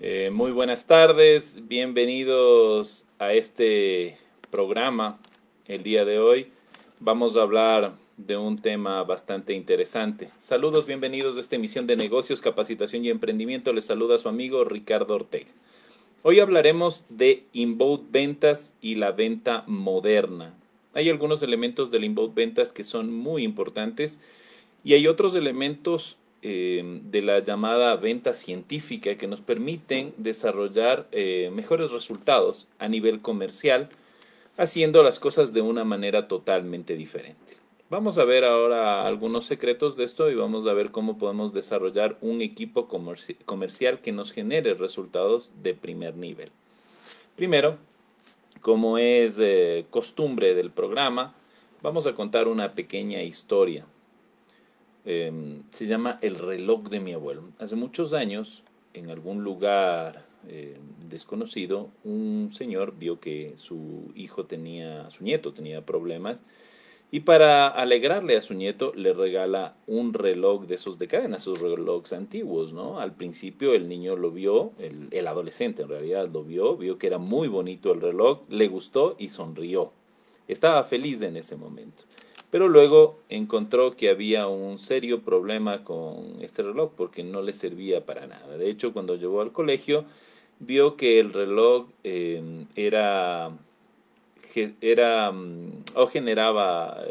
Muy buenas tardes, bienvenidos a este programa. El día de hoy vamos a hablar de un tema bastante interesante. Saludos, bienvenidos a esta emisión de negocios, capacitación y emprendimiento. Les saluda su amigo Ricardo Ortega. Hoy hablaremos de inbound ventas y la venta moderna. Hay algunos elementos del inbound ventas que son muy importantes y hay otros elementos de la llamada venta científica que nos permiten desarrollar mejores resultados a nivel comercial, haciendo las cosas de una manera totalmente diferente. Vamos a ver ahora algunos secretos de esto y vamos a ver cómo podemos desarrollar un equipo comercial que nos genere resultados de primer nivel. Primero, como es costumbre del programa, vamos a contar una pequeña historia. Se llama El reloj de mi abuelo. Hace muchos años, en algún lugar desconocido, un señor vio que su nieto tenía problemas y para alegrarle a su nieto le regala un reloj de esos de cadena, esos relojes antiguos, ¿no? Al principio el niño lo vio, el adolescente en realidad lo vio que era muy bonito el reloj, le gustó y sonrió. Estaba feliz en ese momento. Pero luego encontró que había un serio problema con este reloj porque no le servía para nada. De hecho, cuando llegó al colegio, vio que el reloj o generaba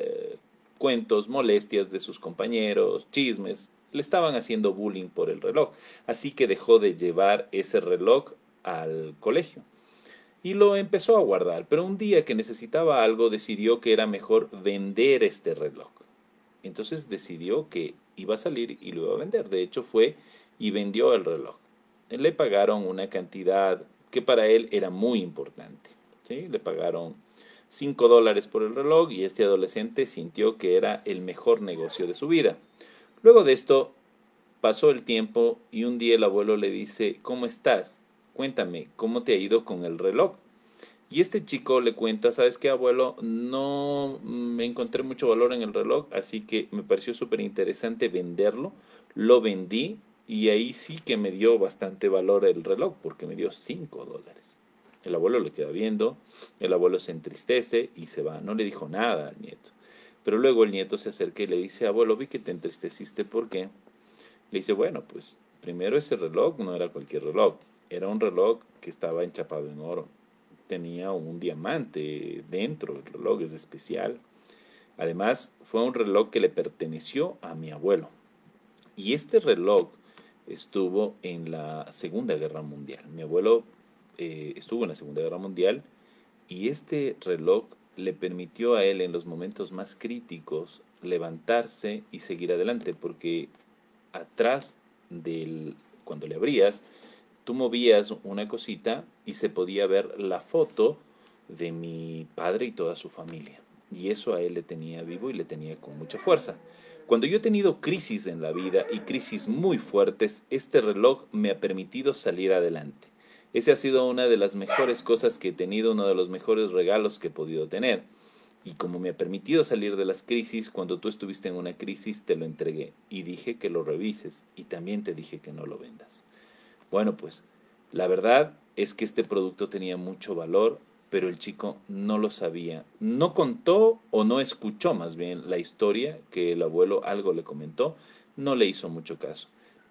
cuentos, molestias de sus compañeros, chismes. Le estaban haciendo bullying por el reloj. Así que dejó de llevar ese reloj al colegio y lo empezó a guardar, pero un día que necesitaba algo decidió que era mejor vender este reloj. Entonces decidió que iba a salir y lo iba a vender. De hecho fue y vendió el reloj. Le pagaron una cantidad que para él era muy importante. ¿Sí? Le pagaron $5 por el reloj y este adolescente sintió que era el mejor negocio de su vida. Luego de esto pasó el tiempo y un día el abuelo le dice, ¿cómo estás? Cuéntame, ¿cómo te ha ido con el reloj? Y este chico le cuenta, ¿sabes qué, abuelo? No me encontré mucho valor en el reloj, así que me pareció súper interesante venderlo. Lo vendí y ahí sí que me dio bastante valor el reloj, porque me dio $5. El abuelo le queda viendo, el abuelo se entristece y se va. No le dijo nada al nieto. Pero luego el nieto se acerca y le dice, abuelo, vi que te entristeciste, ¿por qué? Le dice, bueno, pues primero ese reloj no era cualquier reloj, era un reloj que estaba enchapado en oro. Tenía un diamante dentro, el reloj es especial. Además, fue un reloj que le perteneció a mi abuelo. Y este reloj estuvo en la Segunda Guerra Mundial. Mi abuelo estuvo en la Segunda Guerra Mundial y este reloj le permitió a él en los momentos más críticos levantarse y seguir adelante, porque atrás del, cuando le abrías, tú movías una cosita y se podía ver la foto de mi padre y toda su familia. Y eso a él le tenía vivo y le tenía con mucha fuerza. Cuando yo he tenido crisis en la vida y crisis muy fuertes, este reloj me ha permitido salir adelante. Ese ha sido una de las mejores cosas que he tenido, uno de los mejores regalos que he podido tener. Y como me ha permitido salir de las crisis, cuando tú estuviste en una crisis te lo entregué y dije que lo revises y también te dije que no lo vendas. Bueno, pues la verdad es que este producto tenía mucho valor, pero el chico no lo sabía. No contó o no escuchó más bien la historia que el abuelo algo le comentó, no le hizo mucho caso.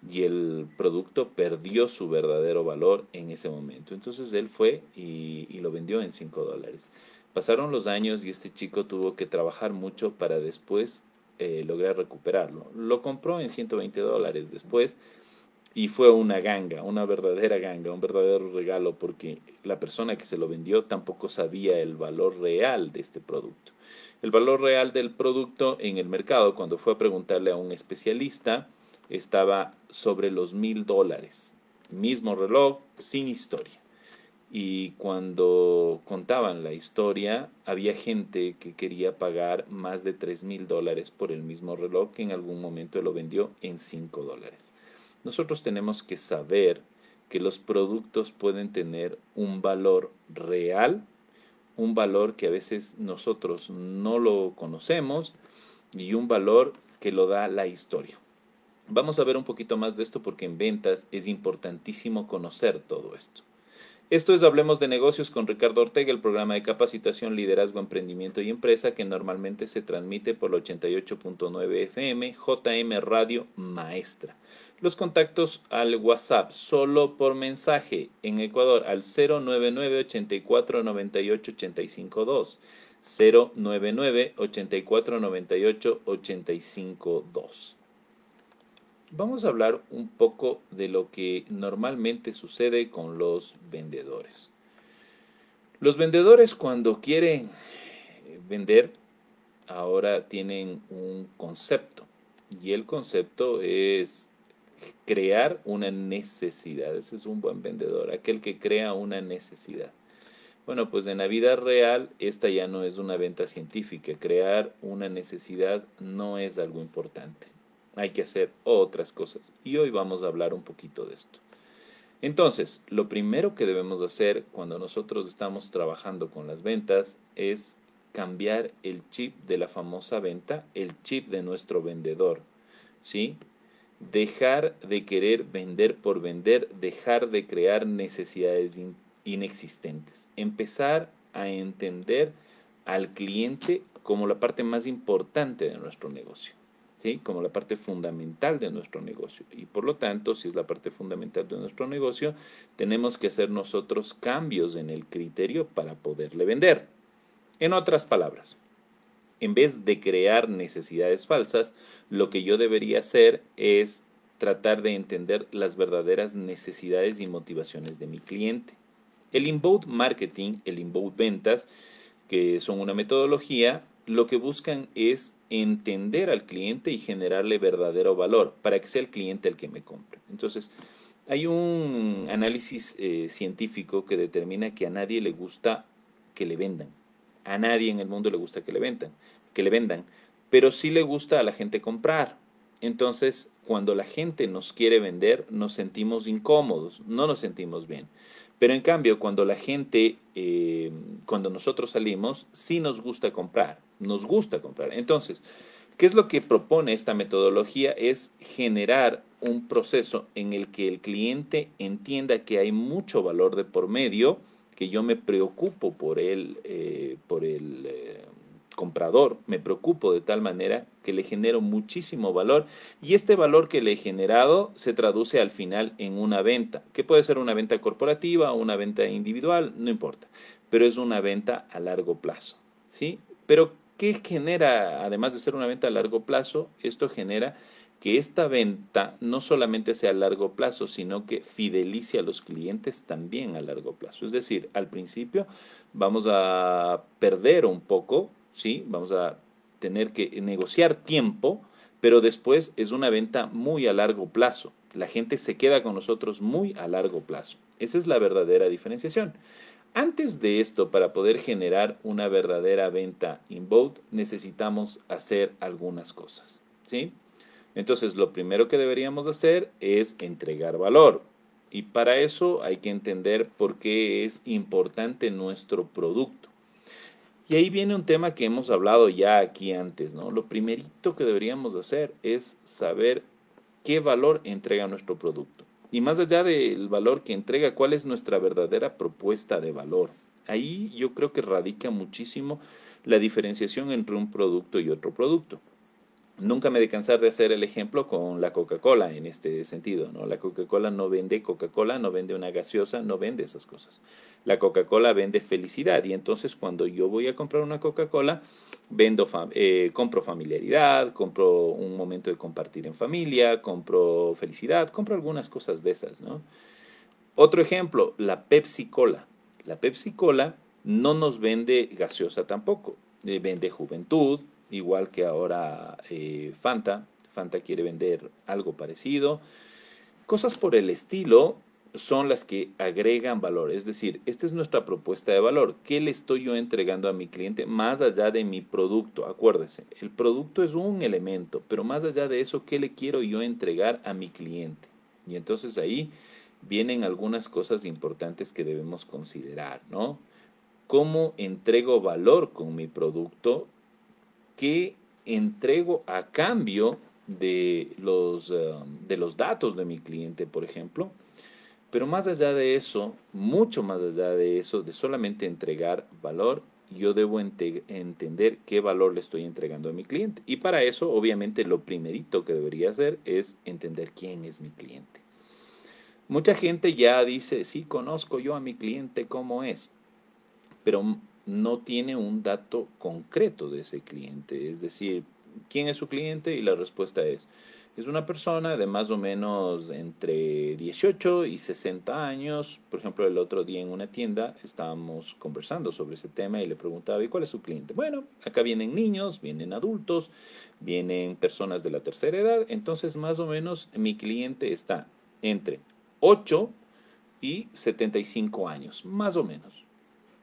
Y el producto perdió su verdadero valor en ese momento. Entonces él fue y lo vendió en $5. Pasaron los años y este chico tuvo que trabajar mucho para después lograr recuperarlo. Lo compró en $120 después y fue una ganga, una verdadera ganga, un verdadero regalo, porque la persona que se lo vendió tampoco sabía el valor real de este producto. El valor real del producto en el mercado, cuando fue a preguntarle a un especialista, estaba sobre los $1,000. Mismo reloj, sin historia. Y cuando contaban la historia, había gente que quería pagar más de $3,000 por el mismo reloj que en algún momento lo vendió en $5. Nosotros tenemos que saber que los productos pueden tener un valor real, un valor que a veces nosotros no lo conocemos y un valor que lo da la historia. Vamos a ver un poquito más de esto porque en ventas es importantísimo conocer todo esto. Esto es Hablemos de Negocios con Ricardo Ortega, el programa de capacitación, liderazgo, emprendimiento y empresa que normalmente se transmite por la 88.9 FM, JM Radio Maestra. Los contactos al WhatsApp, solo por mensaje, en Ecuador al 099-8498-852. 099-8498-852. Vamos a hablar un poco de lo que normalmente sucede con los vendedores. Los vendedores cuando quieren vender, ahora tienen un concepto. Y el concepto es crear una necesidad. Ese es un buen vendedor, aquel que crea una necesidad. Bueno, pues en la vida real esta ya no es una venta científica. Crear una necesidad no es algo importante. Hay que hacer otras cosas. Y hoy vamos a hablar un poquito de esto. Entonces, lo primero que debemos hacer cuando nosotros estamos trabajando con las ventas es cambiar el chip de la famosa venta, el chip de nuestro vendedor, ¿sí? Dejar de querer vender por vender, dejar de crear necesidades inexistentes. Empezar a entender al cliente como la parte más importante de nuestro negocio. ¿Sí? Como la parte fundamental de nuestro negocio. Y por lo tanto, si es la parte fundamental de nuestro negocio, tenemos que hacer nosotros cambios en el criterio para poderle vender. En otras palabras, en vez de crear necesidades falsas, lo que yo debería hacer es tratar de entender las verdaderas necesidades y motivaciones de mi cliente. El inbound marketing, el inbound ventas, que son una metodología, lo que buscan es entender al cliente y generarle verdadero valor para que sea el cliente el que me compre. Entonces, hay un análisis científico que determina que a nadie le gusta que le vendan. A nadie en el mundo le gusta que le vendan, pero sí le gusta a la gente comprar. Entonces, cuando la gente nos quiere vender, nos sentimos incómodos, no nos sentimos bien. Pero en cambio, cuando la gente, cuando nosotros salimos, sí nos gusta comprar, nos gusta comprar. Entonces, ¿qué es lo que propone esta metodología? Es generar un proceso en el que el cliente entienda que hay mucho valor de por medio, que yo me preocupo por el comprador, me preocupo de tal manera que le genero muchísimo valor y este valor que le he generado se traduce al final en una venta, que puede ser una venta corporativa o una venta individual, no importa, pero es una venta a largo plazo, ¿sí? Pero ¿qué genera, además de ser una venta a largo plazo? Esto genera que esta venta no solamente sea a largo plazo, sino que fidelice a los clientes también a largo plazo. Es decir, al principio vamos a perder un poco, ¿sí? Vamos a tener que negociar tiempo, pero después es una venta muy a largo plazo. La gente se queda con nosotros muy a largo plazo. Esa es la verdadera diferenciación. Antes de esto, para poder generar una verdadera venta inbound, necesitamos hacer algunas cosas, ¿sí? Entonces, lo primero que deberíamos hacer es entregar valor. Y para eso hay que entender por qué es importante nuestro producto. Y ahí viene un tema que hemos hablado ya aquí antes, ¿no? Lo primerito que deberíamos hacer es saber qué valor entrega nuestro producto. Y más allá del valor que entrega, cuál es nuestra verdadera propuesta de valor. Ahí yo creo que radica muchísimo la diferenciación entre un producto y otro producto. Nunca me he de cansar de hacer el ejemplo con la Coca-Cola en este sentido, ¿no? La Coca-Cola no vende Coca-Cola, no vende una gaseosa, no vende esas cosas. La Coca-Cola vende felicidad y entonces cuando yo voy a comprar una Coca-Cola, compro familiaridad, compro un momento de compartir en familia, compro felicidad, compro algunas cosas de esas, ¿no? Otro ejemplo, la Pepsi-Cola. La Pepsi-Cola no nos vende gaseosa tampoco, vende juventud, igual que ahora Fanta. Fanta quiere vender algo parecido. Cosas por el estilo son las que agregan valor. Es decir, esta es nuestra propuesta de valor. ¿Qué le estoy yo entregando a mi cliente más allá de mi producto? Acuérdese, el producto es un elemento, pero más allá de eso, ¿qué le quiero yo entregar a mi cliente? Y entonces ahí vienen algunas cosas importantes que debemos considerar, ¿no? ¿Cómo entrego valor con mi producto? ¿Qué entrego a cambio de los datos de mi cliente, por ejemplo. Pero más allá de eso, mucho más allá de eso, de solamente entregar valor, yo debo entender qué valor le estoy entregando a mi cliente. Y para eso, obviamente, lo primerito que debería hacer es entender quién es mi cliente. Mucha gente ya dice, sí, conozco yo a mi cliente cómo es, pero no tiene un dato concreto de ese cliente. Es decir, ¿quién es su cliente? Y la respuesta es una persona de más o menos entre 18 y 60 años. Por ejemplo, el otro día en una tienda estábamos conversando sobre ese tema y le preguntaba, ¿y cuál es su cliente? Bueno, acá vienen niños, vienen adultos, vienen personas de la tercera edad. Entonces, más o menos, mi cliente está entre 8 y 75 años, más o menos.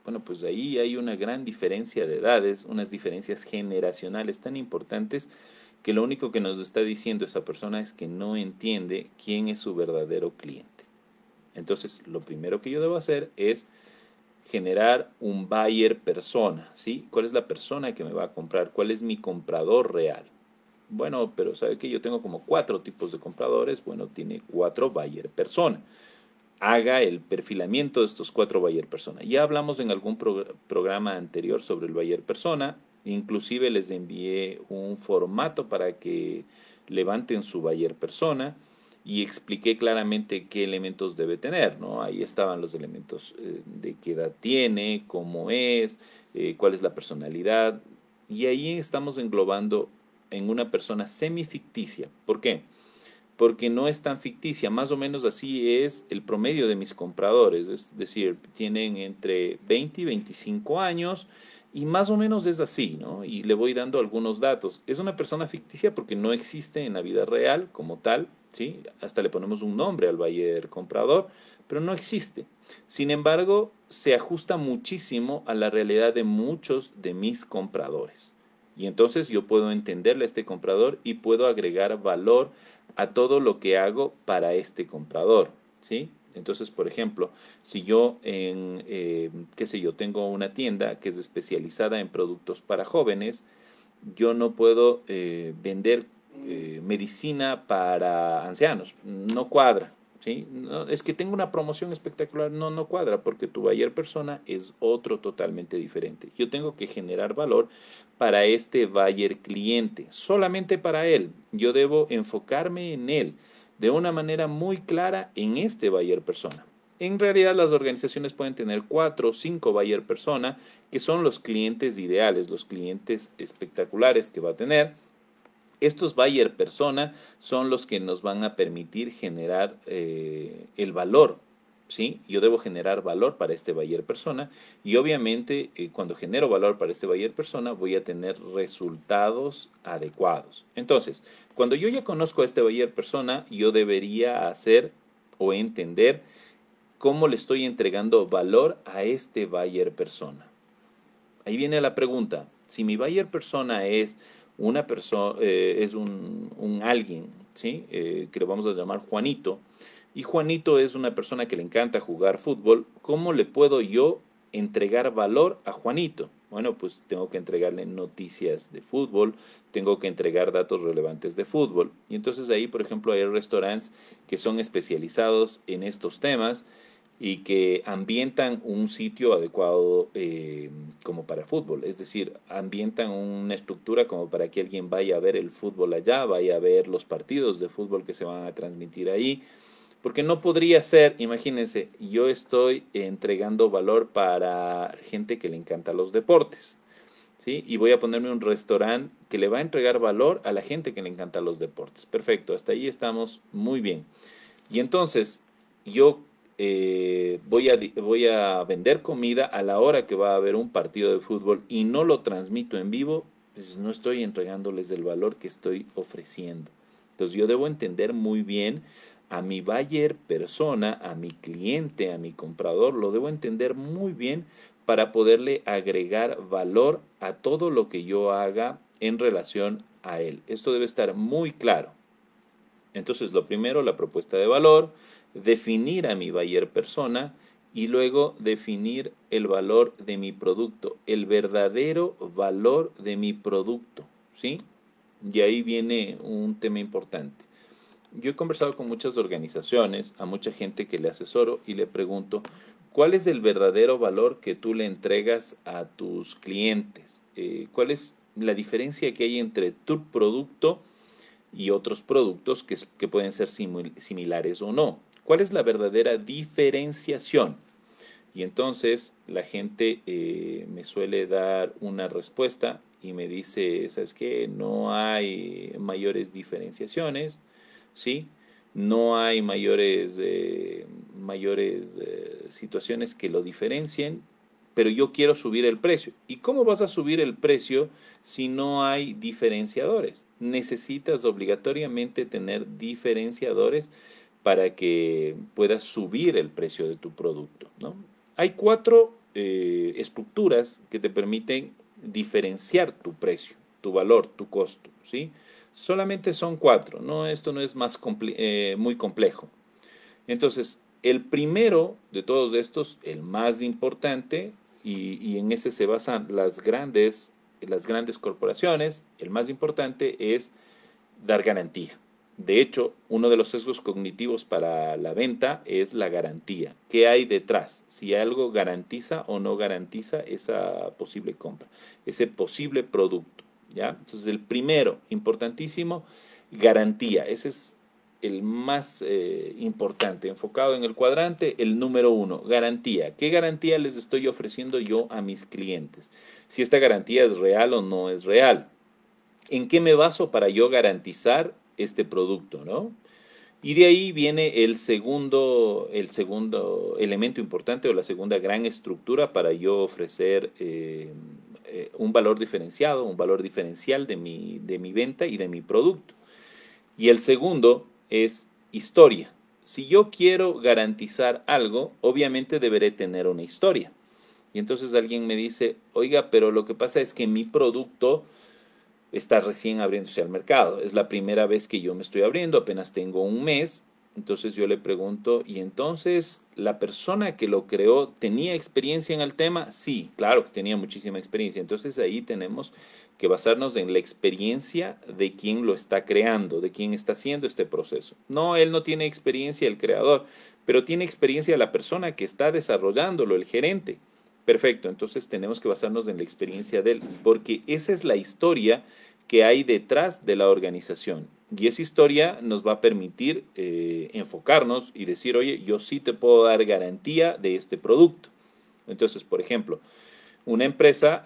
Bueno, pues ahí hay una gran diferencia de edades, unas diferencias generacionales tan importantes que lo único que nos está diciendo esa persona es que no entiende quién es su verdadero cliente. Entonces, lo primero que yo debo hacer es generar un buyer persona, ¿sí? ¿Cuál es la persona que me va a comprar? ¿Cuál es mi comprador real? Bueno, pero ¿sabe qué? Yo tengo como 4 tipos de compradores. Bueno, tiene 4 buyer persona. Haga el perfilamiento de estos 4 buyer persona. Ya hablamos en algún programa anterior sobre el buyer persona. Inclusive les envié un formato para que levanten su buyer persona y expliqué claramente qué elementos debe tener, ¿no? Ahí estaban los elementos de qué edad tiene, cómo es, cuál es la personalidad. Y ahí estamos englobando en una persona semificticia. ¿Por qué? Porque no es tan ficticia, más o menos así es el promedio de mis compradores, es decir, tienen entre 20 y 25 años y más o menos es así, ¿no? Y le voy dando algunos datos. Es una persona ficticia porque no existe en la vida real como tal, ¿sí? Hasta le ponemos un nombre al buyer comprador, pero no existe. Sin embargo, se ajusta muchísimo a la realidad de muchos de mis compradores. Y entonces yo puedo entenderle a este comprador y puedo agregar valor a todo lo que hago para este comprador, ¿sí? Entonces, por ejemplo, si yo qué sé yo, tengo una tienda que es especializada en productos para jóvenes, yo no puedo vender medicina para ancianos, no cuadra, ¿sí? No, es que tengo una promoción espectacular, no, no cuadra, porque tu buyer persona es otro totalmente diferente. Yo tengo que generar valor para este buyer cliente, solamente para él. Yo debo enfocarme en él de una manera muy clara en este buyer persona. En realidad las organizaciones pueden tener 4 o 5 buyer persona, que son los clientes ideales, los clientes espectaculares que va a tener. Estos buyer persona son los que nos van a permitir generar el valor, ¿sí? Yo debo generar valor para este buyer persona y obviamente cuando genero valor para este buyer persona voy a tener resultados adecuados. Entonces, cuando yo ya conozco a este buyer persona, yo debería hacer o entender cómo le estoy entregando valor a este buyer persona. Ahí viene la pregunta. Si mi buyer persona es una persona, es un alguien, ¿sí? Que le vamos a llamar Juanito, y Juanito es una persona que le encanta jugar fútbol, ¿cómo le puedo yo entregar valor a Juanito? Bueno, pues tengo que entregarle noticias de fútbol, tengo que entregar datos relevantes de fútbol. Y entonces ahí, por ejemplo, hay restaurantes que son especializados en estos temas y que ambientan un sitio adecuado como para fútbol, es decir, ambientan una estructura como para que alguien vaya a ver el fútbol allá, vaya a ver los partidos de fútbol que se van a transmitir ahí, porque no podría ser, imagínense, yo estoy entregando valor para gente que le encanta los deportes, ¿sí? Y voy a ponerme un restaurante que le va a entregar valor a la gente que le encanta los deportes. Perfecto, hasta ahí estamos muy bien. Y entonces yo voy a vender comida a la hora que va a haber un partido de fútbol y no lo transmito en vivo, pues no estoy entregándoles el valor que estoy ofreciendo. Entonces yo debo entender muy bien a mi buyer persona, a mi cliente, a mi comprador, lo debo entender muy bien para poderle agregar valor a todo lo que yo haga en relación a él. Esto debe estar muy claro. Entonces, lo primero, la propuesta de valor, definir a mi buyer persona y luego definir el valor de mi producto, el verdadero valor de mi producto, ¿sí? Y ahí viene un tema importante. Yo he conversado con muchas organizaciones, a mucha gente que le asesoro y le pregunto, ¿cuál es el verdadero valor que tú le entregas a tus clientes? ¿Cuál es la diferencia que hay entre tu producto y otros productos que pueden ser similares o no? ¿Cuál es la verdadera diferenciación? Y entonces la gente me suele dar una respuesta y me dice, ¿sabes qué? No hay mayores diferenciaciones, ¿sí? No hay mayores situaciones que lo diferencien, pero yo quiero subir el precio. ¿Y cómo vas a subir el precio si no hay diferenciadores? Necesitas obligatoriamente tener diferenciadores para que puedas subir el precio de tu producto, ¿no? Hay cuatro estructuras que te permiten diferenciar tu precio, tu valor, tu costo, ¿sí? Solamente son cuatro, ¿no? Esto no es muy complejo. Entonces, el primero de todos estos, el más importante, y en ese se basan las grandes corporaciones, el más importante es dar garantía. De hecho, uno de los sesgos cognitivos para la venta es la garantía. ¿Qué hay detrás? Si algo garantiza o no garantiza esa posible compra, ese posible producto, ¿ya? Entonces, el primero, importantísimo, garantía. Ese es el más importante, enfocado en el cuadrante, el número uno, garantía. ¿Qué garantía les estoy ofreciendo yo a mis clientes? Si esta garantía es real o no es real. ¿En qué me baso para yo garantizar este producto, ¿no? Y de ahí viene el segundo elemento importante o la segunda gran estructura para yo ofrecer un valor diferenciado, un valor diferencial de mi venta y de mi producto. Y el segundo es historia. Si yo quiero garantizar algo, obviamente deberé tener una historia. Y entonces alguien me dice, oiga, pero lo que pasa es que mi producto está recién abriéndose al mercado. Es la primera vez que yo me estoy abriendo, apenas tengo un mes. Entonces yo le pregunto, ¿y entonces la persona que lo creó tenía experiencia en el tema? Sí, claro que tenía muchísima experiencia. Entonces ahí tenemos que basarnos en la experiencia de quien lo está creando, de quien está haciendo este proceso. No, él no tiene experiencia, el creador, pero tiene experiencia la persona que está desarrollándolo, el gerente. Perfecto, entonces tenemos que basarnos en la experiencia de él, porque esa es la historia que hay detrás de la organización. Y esa historia nos va a permitir enfocarnos y decir, oye, yo sí te puedo dar garantía de este producto. Entonces, por ejemplo, una empresa,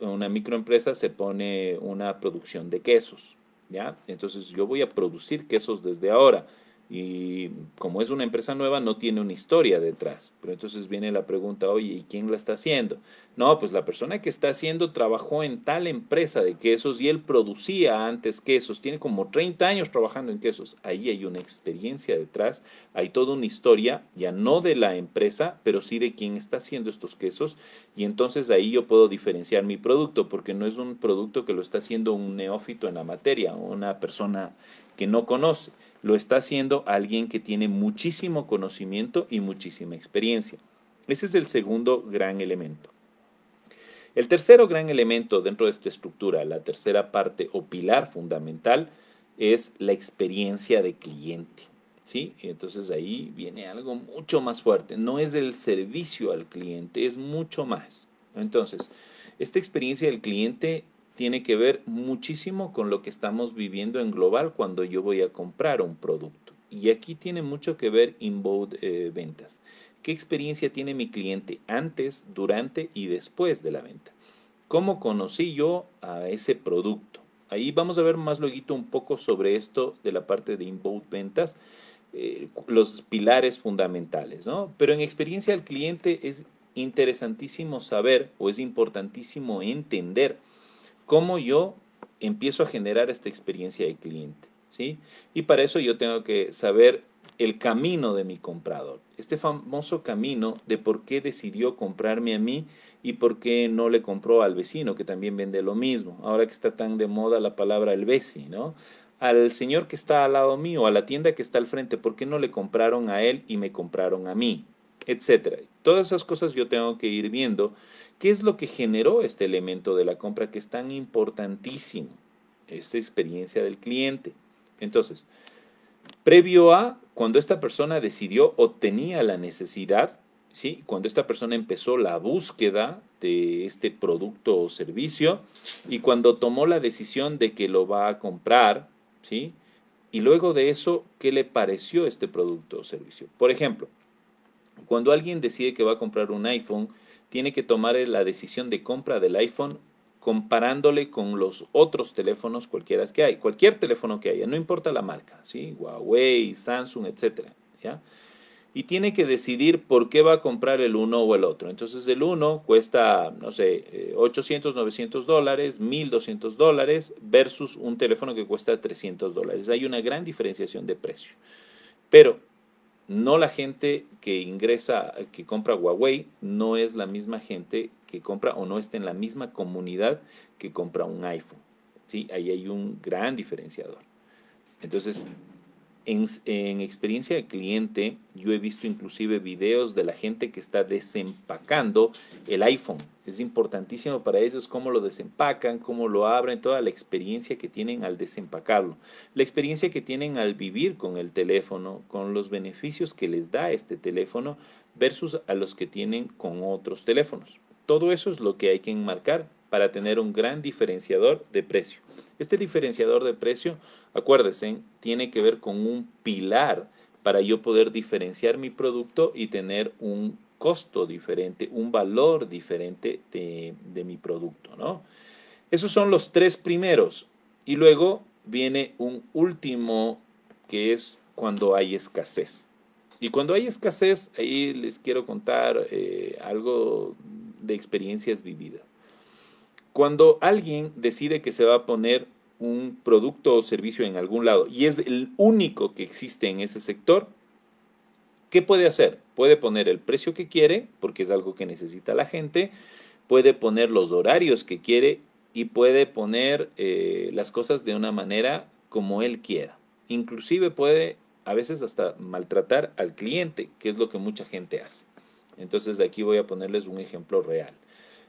una microempresa se pone una producción de quesos, ¿ya? Entonces yo voy a producir quesos desde ahora y como es una empresa nueva no tiene una historia detrás. Pero entonces viene la pregunta, oye, ¿y quién la está haciendo? No, pues la persona que está haciendo trabajó en tal empresa de quesos y él producía antes quesos, tiene como 30 años trabajando en quesos. Ahí hay una experiencia detrás, hay toda una historia, ya no de la empresa, pero sí de quién está haciendo estos quesos y entonces ahí yo puedo diferenciar mi producto porque no es un producto que lo está haciendo un neófito en la materia, una persona que no conoce, lo está haciendo alguien que tiene muchísimo conocimiento y muchísima experiencia. Ese es el segundo gran elemento. El tercero gran elemento dentro de esta estructura, la tercera parte o pilar fundamental, es la experiencia de cliente. ¿Sí? Y entonces ahí viene algo mucho más fuerte. No es el servicio al cliente, es mucho más. Entonces, esta experiencia del cliente tiene que ver muchísimo con lo que estamos viviendo en global cuando yo voy a comprar un producto. Y aquí tiene mucho que ver Inbound Ventas. ¿Qué experiencia tiene mi cliente antes, durante y después de la venta? ¿Cómo conocí yo a ese producto? Ahí vamos a ver más luego un poco sobre esto de la parte de Inbound Ventas, los pilares fundamentales, ¿no? Pero en experiencia del cliente es interesantísimo saber o es importantísimo entender cómo yo empiezo a generar esta experiencia de cliente, ¿sí? Y para eso yo tengo que saber el camino de mi comprador, este famoso camino de por qué decidió comprarme a mí y por qué no le compró al vecino que también vende lo mismo. Ahora que está tan de moda la palabra el veci, ¿no? Al señor que está al lado mío, a la tienda que está al frente, ¿por qué no le compraron a él y me compraron a mí? Etcétera. Todas esas cosas yo tengo que ir viendo qué es lo que generó este elemento de la compra que es tan importantísimo. esa experiencia del cliente. Entonces, previo a cuando esta persona decidió o tenía la necesidad, ¿sí? Cuando esta persona empezó la búsqueda de este producto o servicio y cuando tomó la decisión de que lo va a comprar, ¿sí? Y luego de eso, ¿qué le pareció este producto o servicio? Por ejemplo, cuando alguien decide que va a comprar un iPhone, tiene que tomar la decisión de compra del iPhone comparándole con los otros teléfonos cualquiera que hay, cualquier teléfono que haya, no importa la marca, ¿sí? Huawei, Samsung, etcétera, ¿ya? Y tiene que decidir por qué va a comprar el uno o el otro. Entonces el uno cuesta, no sé, 800, $900, $1,200 versus un teléfono que cuesta $300. Hay una gran diferenciación de precio. Pero no la gente que ingresa, que compra Huawei, no es la misma gente que compra o no está en la misma comunidad que compra un iPhone. ¿Sí? Ahí hay un gran diferenciador. Entonces, en experiencia de cliente, yo he visto inclusive videos de la gente que está desempacando el iPhone. Es importantísimo para ellos cómo lo desempacan, cómo lo abren, toda la experiencia que tienen al desempacarlo, la experiencia que tienen al vivir con el teléfono, con los beneficios que les da este teléfono versus a los que tienen con otros teléfonos. Todo eso es lo que hay que enmarcar para tener un gran diferenciador de precio. Este diferenciador de precio, acuérdense, tiene que ver con un pilar para yo poder diferenciar mi producto y tener un costo diferente, un valor diferente de mi producto, ¿no? Esos son los tres primeros. Y luego viene un último que es cuando hay escasez. Y cuando hay escasez, ahí les quiero contar algo de experiencias vividas. Cuando alguien decide que se va a poner un producto o servicio en algún lado y es el único que existe en ese sector, ¿qué puede hacer? Puede poner el precio que quiere, porque es algo que necesita la gente, puede poner los horarios que quiere y puede poner las cosas de una manera como él quiera. Inclusive puede a veces hasta maltratar al cliente, que es lo que mucha gente hace. Entonces aquí voy a ponerles un ejemplo real.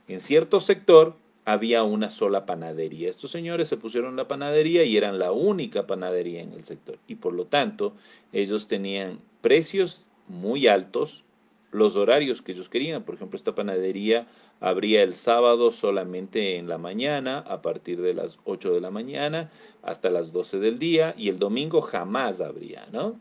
En cierto sector había una sola panadería. Estos señores se pusieron la panadería y eran la única panadería en el sector. Y por lo tanto, ellos tenían precios muy altos, los horarios que ellos querían. Por ejemplo, esta panadería abría el sábado solamente en la mañana, a partir de las 8 de la mañana hasta las 12 del día, y el domingo jamás abría, ¿no?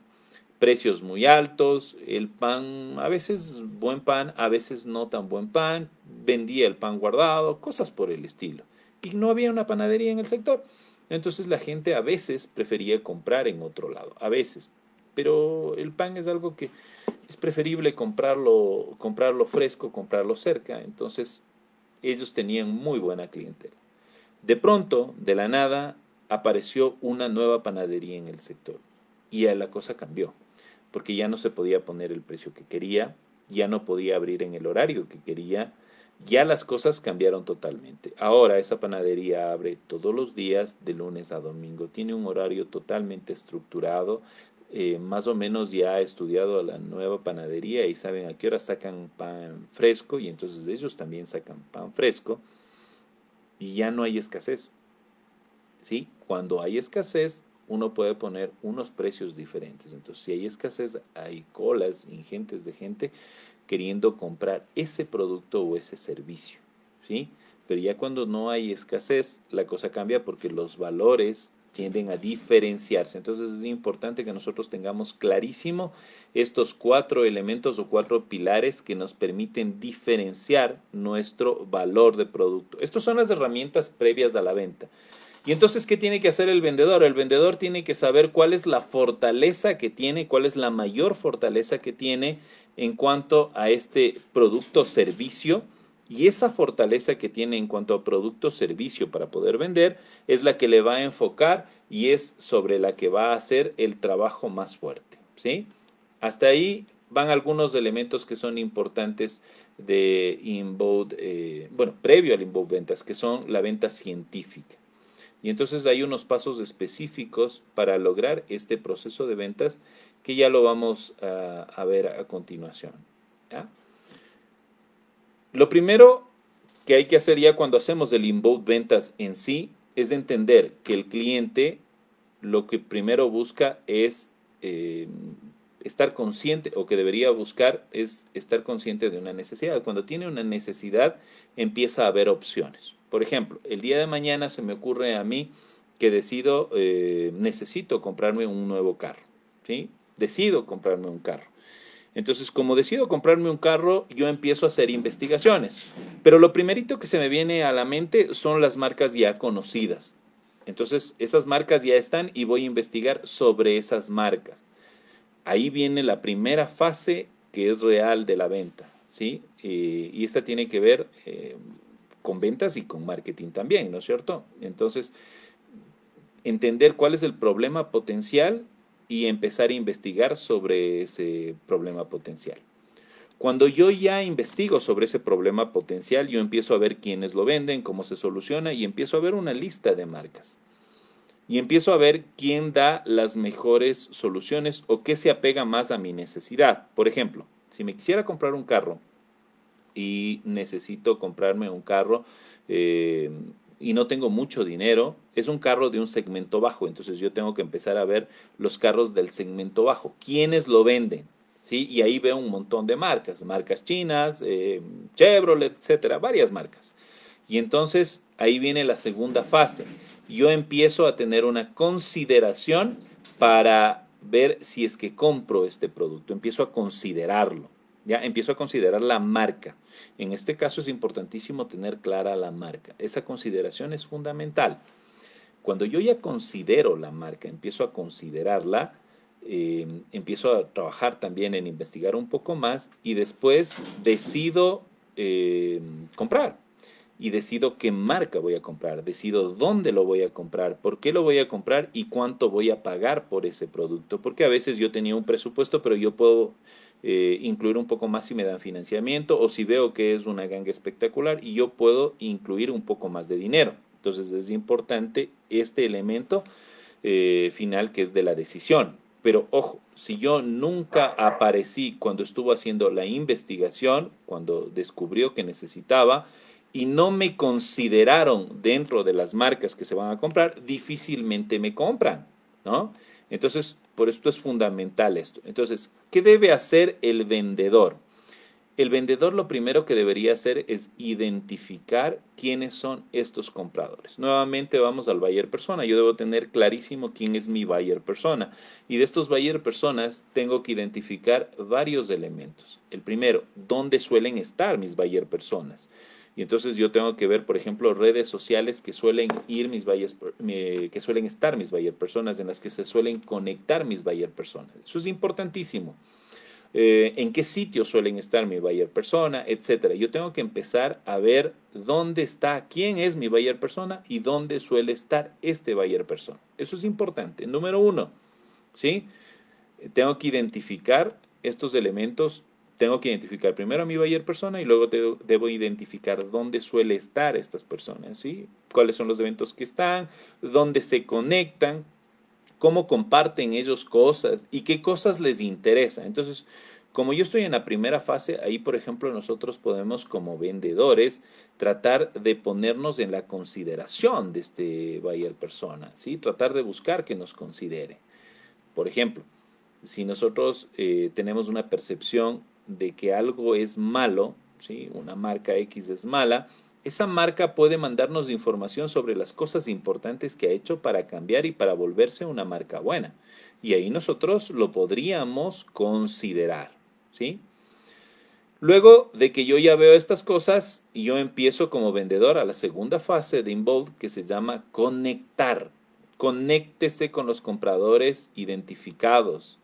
Precios muy altos, el pan, a veces buen pan, a veces no tan buen pan, vendía el pan guardado, cosas por el estilo. Y no había una panadería en el sector. Entonces la gente a veces prefería comprar en otro lado, a veces. Pero el pan es algo que es preferible comprarlo fresco, comprarlo cerca. Entonces ellos tenían muy buena clientela. De pronto, de la nada, apareció una nueva panadería en el sector y ya la cosa cambió, porque ya no se podía poner el precio que quería, ya no podía abrir en el horario que quería, ya las cosas cambiaron totalmente. Ahora esa panadería abre todos los días de lunes a domingo, tiene un horario totalmente estructurado, más o menos ya ha estudiado a la nueva panadería y saben a qué hora sacan pan fresco y entonces ellos también sacan pan fresco y ya no hay escasez. ¿Sí? Cuando hay escasez, uno puede poner unos precios diferentes. Entonces, si hay escasez, hay colas ingentes de gente queriendo comprar ese producto o ese servicio, ¿sí? Pero ya cuando no hay escasez, la cosa cambia porque los valores tienden a diferenciarse. Entonces es importante que nosotros tengamos clarísimo estos cuatro elementos o cuatro pilares que nos permiten diferenciar nuestro valor de producto. Estas son las herramientas previas a la venta. Y entonces, ¿qué tiene que hacer el vendedor? El vendedor tiene que saber cuál es la fortaleza que tiene, cuál es la mayor fortaleza que tiene en cuanto a este producto o servicio. Y esa fortaleza que tiene en cuanto a producto o servicio para poder vender es la que le va a enfocar y es sobre la que va a hacer el trabajo más fuerte, ¿sí? Hasta ahí van algunos elementos que son importantes de inbound, bueno, previo al inbound ventas, que son la venta científica. Y entonces hay unos pasos específicos para lograr este proceso de ventas que ya lo vamos a ver a continuación, ¿ya? Lo primero que hay que hacer ya cuando hacemos el inbound ventas en sí es entender que el cliente lo que primero busca es estar consciente, o que debería buscar es estar consciente de una necesidad. Cuando tiene una necesidad, empieza a haber opciones. Por ejemplo, el día de mañana se me ocurre a mí que necesito comprarme un nuevo carro, ¿sí? Decido comprarme un carro. Entonces, como decido comprarme un carro, yo empiezo a hacer investigaciones. Pero lo primerito que se me viene a la mente son las marcas ya conocidas. Entonces, esas marcas ya están y voy a investigar sobre esas marcas. Ahí viene la primera fase que es real de la venta, ¿sí? Y esta tiene que ver con ventas y con marketing también, ¿no es cierto? Entonces, entender cuál es el problema potencial y empezar a investigar sobre ese problema potencial. Cuando yo ya investigo sobre ese problema potencial, yo empiezo a ver quiénes lo venden, cómo se soluciona y empiezo a ver una lista de marcas. Y empiezo a ver quién da las mejores soluciones o qué se apega más a mi necesidad. Por ejemplo, si me quisiera comprar un carro y necesito comprarme un carro y no tengo mucho dinero, es un carro de un segmento bajo, entonces yo tengo que empezar a ver los carros del segmento bajo, quiénes lo venden, ¿sí? Y ahí veo un montón de marcas, marcas chinas, Chevrolet, etcétera, varias marcas. Y entonces ahí viene la segunda fase. Yo empiezo a tener una consideración para ver si es que compro este producto, empiezo a considerarlo. Ya empiezo a considerar la marca. En este caso es importantísimo tener clara la marca. Esa consideración es fundamental. Cuando yo ya considero la marca, empiezo a considerarla, empiezo a trabajar también en investigar un poco más y después decido comprar. Y decido qué marca voy a comprar, decido dónde lo voy a comprar, por qué lo voy a comprar y cuánto voy a pagar por ese producto. Porque a veces yo tenía un presupuesto, pero yo puedo incluir un poco más si me dan financiamiento o si veo que es una ganga espectacular y yo puedo incluir un poco más de dinero. Entonces es importante este elemento final que es de la decisión. Pero ojo, si yo nunca aparecí cuando estuvo haciendo la investigación, cuando descubrió que necesitaba, y no me consideraron dentro de las marcas que se van a comprar, difícilmente me compran, ¿no? Entonces, por esto es fundamental esto. Entonces, ¿qué debe hacer el vendedor? El vendedor lo primero que debería hacer es identificar quiénes son estos compradores. Nuevamente vamos al buyer persona. Yo debo tener clarísimo quién es mi buyer persona. Y de estos buyer personas tengo que identificar varios elementos. El primero, ¿dónde suelen estar mis buyer personas? Y entonces yo tengo que ver, por ejemplo, redes sociales que suelen que suelen estar mis buyer personas, en las que se suelen conectar mis buyer personas. Eso es importantísimo. En qué sitios suelen estar mi buyer persona, etcétera. Yo tengo que empezar a ver dónde está, quién es mi buyer persona y dónde suele estar este buyer persona. Eso es importante. Número uno, ¿sí? Tengo que identificar estos elementos. Tengo que identificar primero a mi buyer persona y luego debo identificar dónde suele estar estas personas, ¿sí? Cuáles son los eventos que están, dónde se conectan, cómo comparten ellos cosas y qué cosas les interesa. Entonces, como yo estoy en la primera fase, ahí, por ejemplo, nosotros podemos como vendedores tratar de ponernos en la consideración de este buyer persona, ¿sí? Tratar de buscar que nos considere. Por ejemplo, si nosotros tenemos una percepción de que algo es malo, ¿sí? Una marca X es mala, esa marca puede mandarnos información sobre las cosas importantes que ha hecho para cambiar y para volverse una marca buena. Y ahí nosotros lo podríamos considerar, ¿sí? Luego de que yo ya veo estas cosas, yo empiezo como vendedor a la segunda fase de Inbold que se llama conectar. Conéctese con los compradores identificados.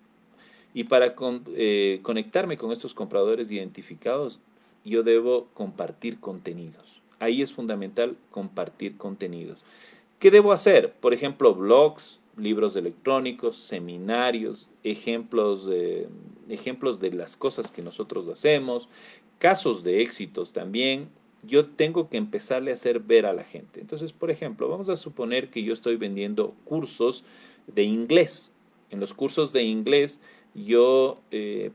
Y para conectarme con estos compradores identificados, yo debo compartir contenidos. Ahí es fundamental compartir contenidos. ¿Qué debo hacer? Por ejemplo, blogs, libros electrónicos, seminarios, ejemplos de las cosas que nosotros hacemos, casos de éxitos también. Yo tengo que empezarle a hacer ver a la gente. Entonces, por ejemplo, vamos a suponer que yo estoy vendiendo cursos de inglés. En los cursos de inglés,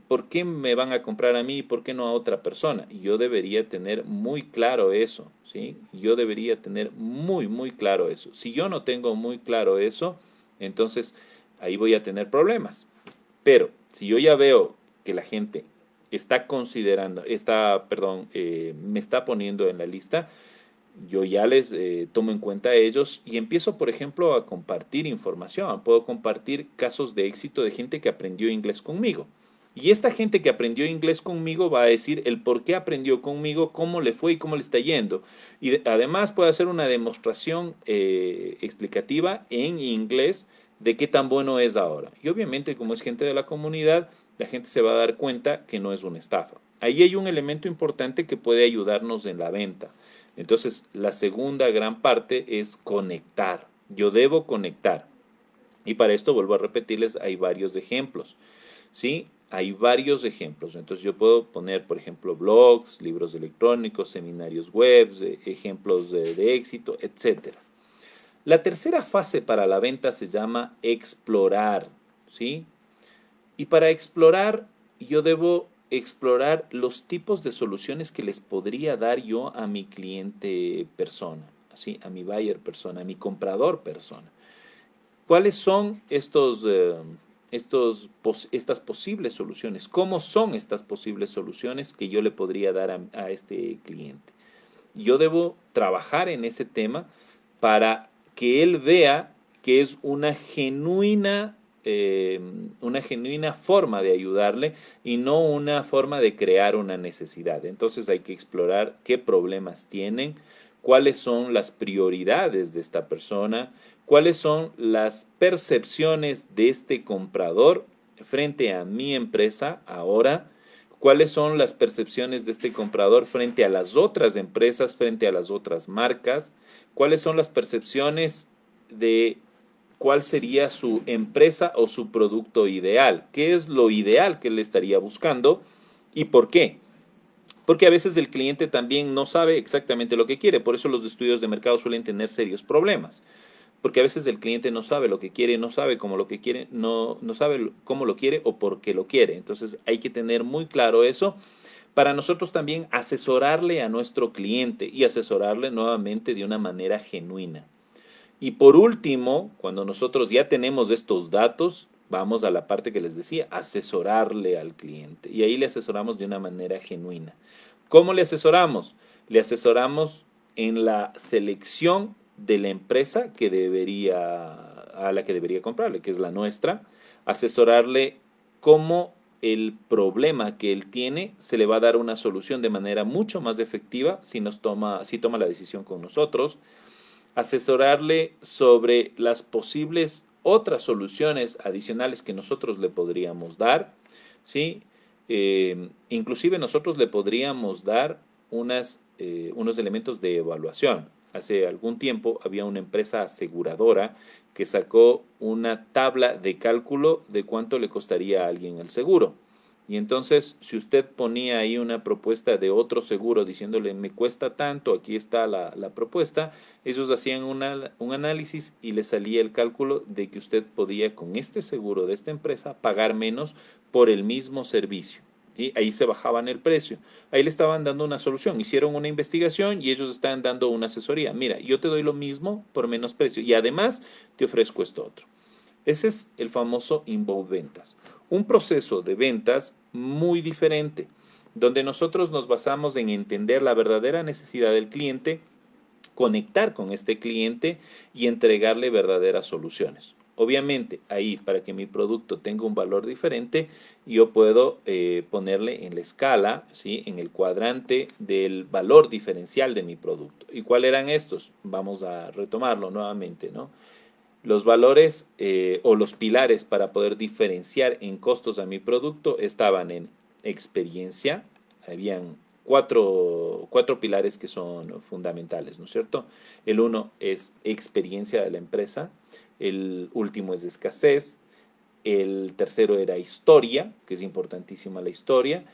¿por qué me van a comprar a mí y por qué no a otra persona? Yo debería tener muy claro eso, ¿sí? Yo debería tener muy, muy claro eso. Si yo no tengo muy claro eso, entonces ahí voy a tener problemas. Pero si yo ya veo que la gente está considerando, me está poniendo en la lista, yo ya les tomo en cuenta a ellos y empiezo, por ejemplo, a compartir información. Puedo compartir casos de éxito de gente que aprendió inglés conmigo. Y esta gente que aprendió inglés conmigo va a decir el por qué aprendió conmigo, cómo le fue y cómo le está yendo. Y además puede hacer una demostración explicativa en inglés de qué tan bueno es ahora. Y obviamente, como es gente de la comunidad, la gente se va a dar cuenta que no es una estafa. Ahí hay un elemento importante que puede ayudarnos en la venta. Entonces, la segunda gran parte es conectar. Yo debo conectar. Y para esto, vuelvo a repetirles, hay varios ejemplos. ¿Sí? Hay varios ejemplos. Entonces, yo puedo poner, por ejemplo, blogs, libros electrónicos, seminarios web, ejemplos de éxito, etcétera. La tercera fase para la venta se llama explorar. ¿Sí? Y para explorar, yo debo explorar los tipos de soluciones que les podría dar yo a mi cliente persona, ¿sí? A mi buyer persona, a mi comprador persona. ¿Cuáles son estas posibles soluciones? ¿Cómo son estas posibles soluciones que yo le podría dar a este cliente? Yo debo trabajar en ese tema para que él vea que es una genuina forma de ayudarle y no una forma de crear una necesidad. Entonces hay que explorar qué problemas tienen, cuáles son las prioridades de esta persona, cuáles son las percepciones de este comprador frente a mi empresa ahora, cuáles son las percepciones de este comprador frente a las otras empresas, frente a las otras marcas, cuáles son las percepciones de cuál sería su empresa o su producto ideal, qué es lo ideal que él estaría buscando y por qué. Porque a veces el cliente también no sabe exactamente lo que quiere, por eso los estudios de mercado suelen tener serios problemas. Porque a veces el cliente no sabe lo que quiere, no sabe cómo lo que quiere, no sabe cómo lo quiere o por qué lo quiere. Entonces hay que tener muy claro eso para nosotros también asesorarle a nuestro cliente y asesorarle nuevamente de una manera genuina. Y por último, cuando nosotros ya tenemos estos datos, vamos a la parte que les decía, asesorarle al cliente. Y ahí le asesoramos de una manera genuina. ¿Cómo le asesoramos? Le asesoramos en la selección de la empresa a la que debería comprarle, que es la nuestra. Asesorarle cómo el problema que él tiene se le va a dar una solución de manera mucho más efectiva si toma la decisión con nosotros, asesorarle sobre las posibles otras soluciones adicionales que nosotros le podríamos dar, ¿sí? Inclusive nosotros le podríamos dar unos elementos de evaluación. Hace algún tiempo había una empresa aseguradora que sacó una tabla de cálculo de cuánto le costaría a alguien el seguro. Y entonces, si usted ponía ahí una propuesta de otro seguro diciéndole, me cuesta tanto, aquí está la propuesta, ellos hacían un análisis y le salía el cálculo de que usted podía con este seguro de esta empresa pagar menos por el mismo servicio. ¿Sí? Ahí se bajaban el precio. Ahí le estaban dando una solución. Hicieron una investigación y ellos estaban dando una asesoría. Mira, yo te doy lo mismo por menos precio y además te ofrezco esto otro. Ese es el famoso inbound ventas. Un proceso de ventas muy diferente, donde nosotros nos basamos en entender la verdadera necesidad del cliente, conectar con este cliente y entregarle verdaderas soluciones. Obviamente, ahí para que mi producto tenga un valor diferente, yo puedo ponerle en la escala, ¿sí? En el cuadrante del valor diferencial de mi producto. ¿Y cuáles eran estos? Vamos a retomarlo nuevamente, ¿no? Los valores o los pilares para poder diferenciar en costos a mi producto estaban en experiencia, habían cuatro pilares que son fundamentales, ¿no es cierto? El uno es experiencia de la empresa, el último es escasez, el tercero era historia, que es importantísima la historia,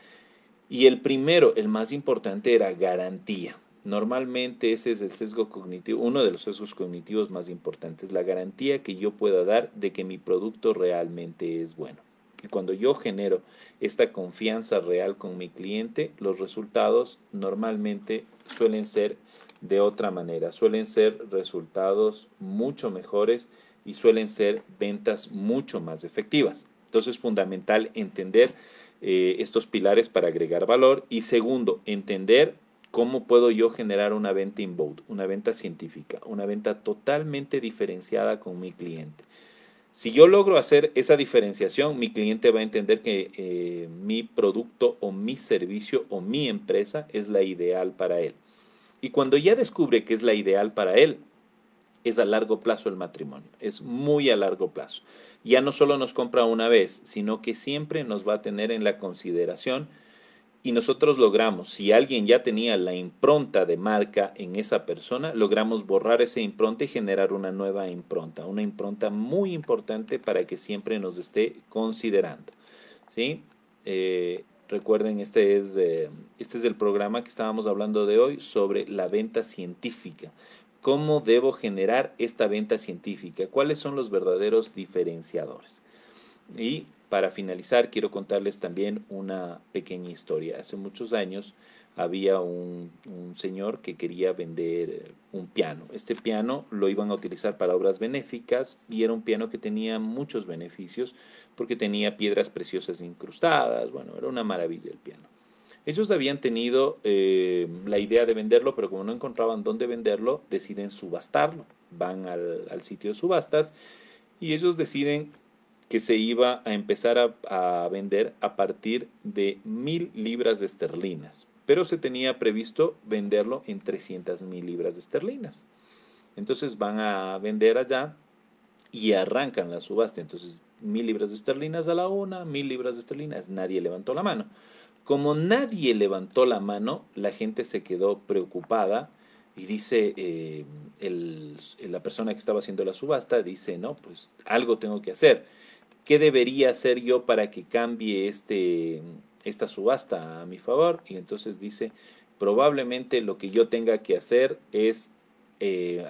y el primero, el más importante, era garantía. Normalmente ese es el sesgo cognitivo, uno de los sesgos cognitivos más importantes, la garantía que yo pueda dar de que mi producto realmente es bueno. Y cuando yo genero esta confianza real con mi cliente, los resultados normalmente suelen ser de otra manera, suelen ser resultados mucho mejores y suelen ser ventas mucho más efectivas. Entonces es fundamental entender estos pilares para agregar valor y segundo, entender cómo puedo yo generar una venta inbound, una venta científica, una venta totalmente diferenciada con mi cliente. Si yo logro hacer esa diferenciación, mi cliente va a entender que mi producto o mi servicio o mi empresa es la ideal para él. Y cuando ya descubre que es la ideal para él, es a largo plazo el matrimonio, es muy a largo plazo. Ya no solo nos compra una vez, sino que siempre nos va a tener en la consideración y nosotros logramos, si alguien ya tenía la impronta de marca en esa persona, logramos borrar esa impronta y generar una nueva impronta, una impronta muy importante para que siempre nos esté considerando. ¿Sí? Recuerden, este es el programa que estábamos hablando de hoy sobre la venta científica. ¿Cómo debo generar esta venta científica? ¿Cuáles son los verdaderos diferenciadores? Y para finalizar, quiero contarles también una pequeña historia. Hace muchos años había un señor que quería vender un piano. Este piano lo iban a utilizar para obras benéficas y era un piano que tenía muchos beneficios porque tenía piedras preciosas incrustadas. Bueno, era una maravilla el piano. Ellos habían tenido la idea de venderlo, pero como no encontraban dónde venderlo, deciden subastarlo. Van al sitio de subastas y ellos deciden que se iba a empezar a vender a partir de 1.000 libras esterlinas, pero se tenía previsto venderlo en 300.000 libras esterlinas. Entonces van a vender allá y arrancan la subasta. Entonces 1.000 libras esterlinas a la una, 1.000 libras esterlinas. Nadie levantó la mano. Como nadie levantó la mano, la gente se quedó preocupada y dice, la persona que estaba haciendo la subasta dice, no, pues algo tengo que hacer. ¿Qué debería hacer yo para que cambie esta subasta a mi favor? Y entonces dice, probablemente lo que yo tenga que hacer es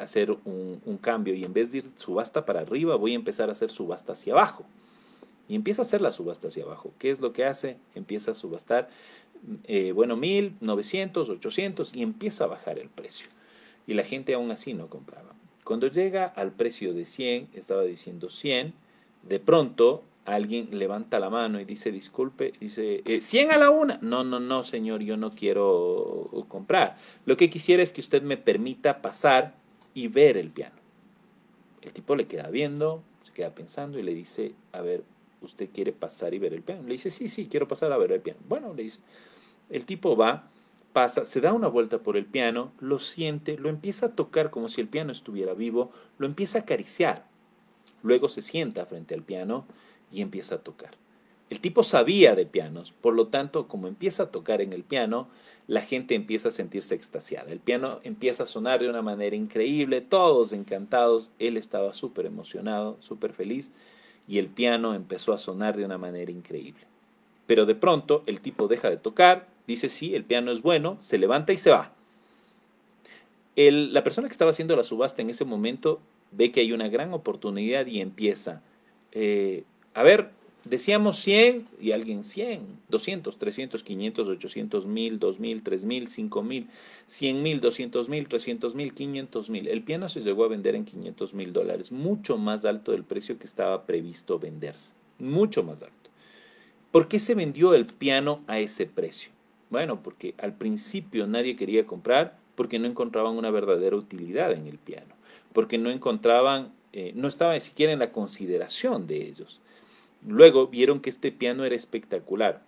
hacer un cambio y en vez de ir subasta para arriba, voy a empezar a hacer subasta hacia abajo. Y empieza a hacer la subasta hacia abajo. ¿Qué es lo que hace? Empieza a subastar, 1.000, 900, 800 y empieza a bajar el precio. Y la gente aún así no compraba. Cuando llega al precio de 100, estaba diciendo 100, de pronto alguien levanta la mano y dice, disculpe, dice, 100 a la una. No, no, no, señor, yo no quiero comprar. Lo que quisiera es que usted me permita pasar y ver el piano. El tipo le queda viendo, se queda pensando y le dice, a ver, ¿usted quiere pasar y ver el piano? Le dice, sí, sí, quiero pasar a ver el piano. Bueno, le dice, el tipo va, pasa, se da una vuelta por el piano, lo siente, lo empieza a tocar como si el piano estuviera vivo, lo empieza a acariciar. Luego se sienta frente al piano y empieza a tocar. El tipo sabía de pianos, por lo tanto, como empieza a tocar en el piano, la gente empieza a sentirse extasiada. El piano empieza a sonar de una manera increíble, todos encantados, él estaba súper emocionado, súper feliz, y el piano empezó a sonar de una manera increíble. Pero de pronto el tipo deja de tocar, dice sí, el piano es bueno, se levanta y se va. La persona que estaba haciendo la subasta en ese momento ve que hay una gran oportunidad y empieza, a ver, decíamos 100 y alguien 100, 200, 300, 500, 800, 1.000, 2.000, 3.000, 5.000, 100.000, 200.000, 300.000, 500.000. El piano se llegó a vender en $500.000, mucho más alto del precio que estaba previsto venderse, mucho más alto. ¿Por qué se vendió el piano a ese precio? Bueno, porque al principio nadie quería comprar porque no encontraban una verdadera utilidad en el piano, porque no encontraban, no estaba ni siquiera en la consideración de ellos. Luego vieron que este piano era espectacular.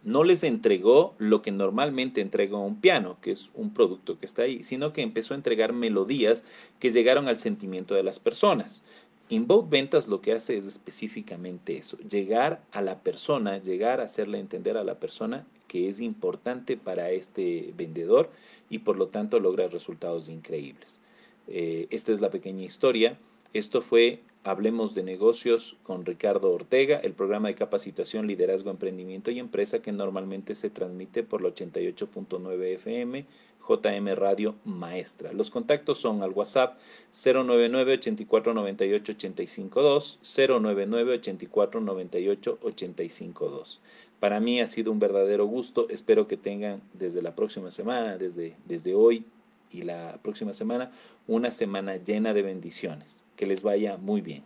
No les entregó lo que normalmente entrega un piano, que es un producto que está ahí, sino que empezó a entregar melodías que llegaron al sentimiento de las personas. Inbound Ventas lo que hace es específicamente eso, llegar a la persona, llegar a hacerle entender a la persona que es importante para este vendedor y por lo tanto logra resultados increíbles. Esta es la pequeña historia Esto fue Hablemos de Negocios con Ricardo Ortega, el programa de capacitación, liderazgo, emprendimiento y empresa que normalmente se transmite por la 88.9 FM, JM Radio Maestra. Los contactos son al WhatsApp 099-8498-852, 099-8498-852. Para mí ha sido un verdadero gusto. Espero que tengan desde la próxima semana, desde hoy y la próxima semana, una semana llena de bendiciones. Que les vaya muy bien.